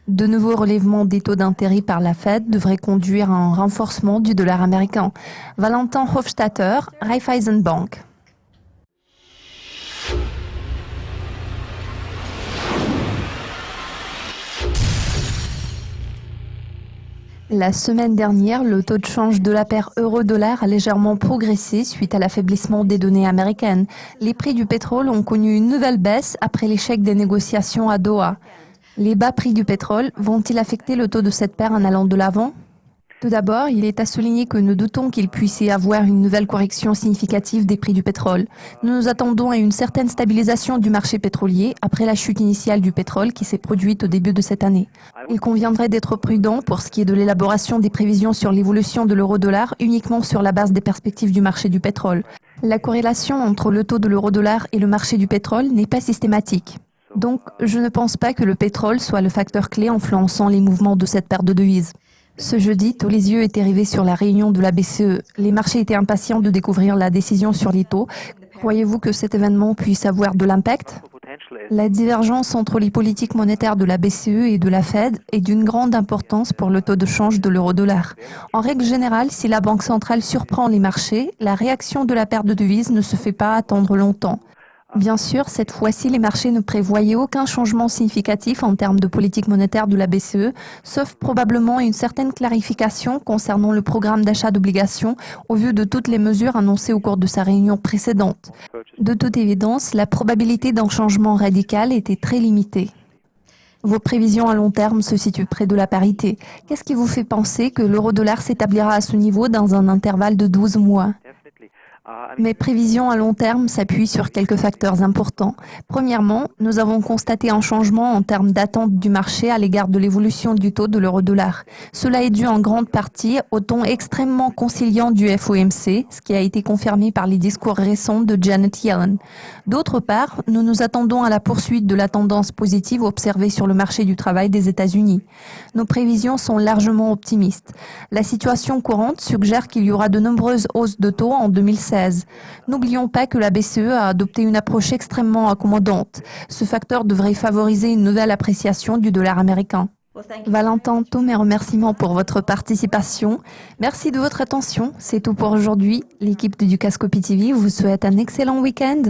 De nouveaux relèvements des taux d'intérêt par la Fed devraient conduire à un renforcement du dollar américain. Valentin Hofstadter, Raiffeisen Bank. La semaine dernière, le taux de change de la paire euro-dollar a légèrement progressé suite à l'affaiblissement des données américaines. Les prix du pétrole ont connu une nouvelle baisse après l'échec des négociations à Doha. Les bas prix du pétrole vont-ils affecter le taux de cette paire en allant de l'avant ? Tout d'abord, il est à souligner que nous doutons qu'il puisse y avoir une nouvelle correction significative des prix du pétrole. Nous nous attendons à une certaine stabilisation du marché pétrolier après la chute initiale du pétrole qui s'est produite au début de cette année. Il conviendrait d'être prudent pour ce qui est de l'élaboration des prévisions sur l'évolution de l'euro-dollar uniquement sur la base des perspectives du marché du pétrole. La corrélation entre le taux de l'euro-dollar et le marché du pétrole n'est pas systématique. Donc, je ne pense pas que le pétrole soit le facteur clé influençant les mouvements de cette paire de devises. Ce jeudi, tous les yeux étaient rivés sur la réunion de la BCE. Les marchés étaient impatients de découvrir la décision sur les taux. Croyez-vous que cet événement puisse avoir de l'impact ? La divergence entre les politiques monétaires de la BCE et de la Fed est d'une grande importance pour le taux de change de l'euro-dollar. En règle générale, si la Banque centrale surprend les marchés, la réaction de la paire de devises ne se fait pas attendre longtemps. Bien sûr, cette fois-ci, les marchés ne prévoyaient aucun changement significatif en termes de politique monétaire de la BCE, sauf probablement une certaine clarification concernant le programme d'achat d'obligations au vu de toutes les mesures annoncées au cours de sa réunion précédente. De toute évidence, la probabilité d'un changement radical était très limitée. Vos prévisions à long terme se situent près de la parité. Qu'est-ce qui vous fait penser que l'euro-dollar s'établira à ce niveau dans un intervalle de 12 mois ? Mes prévisions à long terme s'appuient sur quelques facteurs importants. Premièrement, nous avons constaté un changement en termes d'attente du marché à l'égard de l'évolution du taux de l'euro-dollar. Cela est dû en grande partie au ton extrêmement conciliant du FOMC, ce qui a été confirmé par les discours récents de Janet Yellen. D'autre part, nous nous attendons à la poursuite de la tendance positive observée sur le marché du travail des États-Unis. Nos prévisions sont largement optimistes. La situation courante suggère qu'il y aura de nombreuses hausses de taux en 2016. N'oublions pas que la BCE a adopté une approche extrêmement accommodante. Ce facteur devrait favoriser une nouvelle appréciation du dollar américain. Valentin, tous mes remerciements pour votre participation. Merci de votre attention. C'est tout pour aujourd'hui. L'équipe de Dukascopy TV vous souhaite un excellent week-end.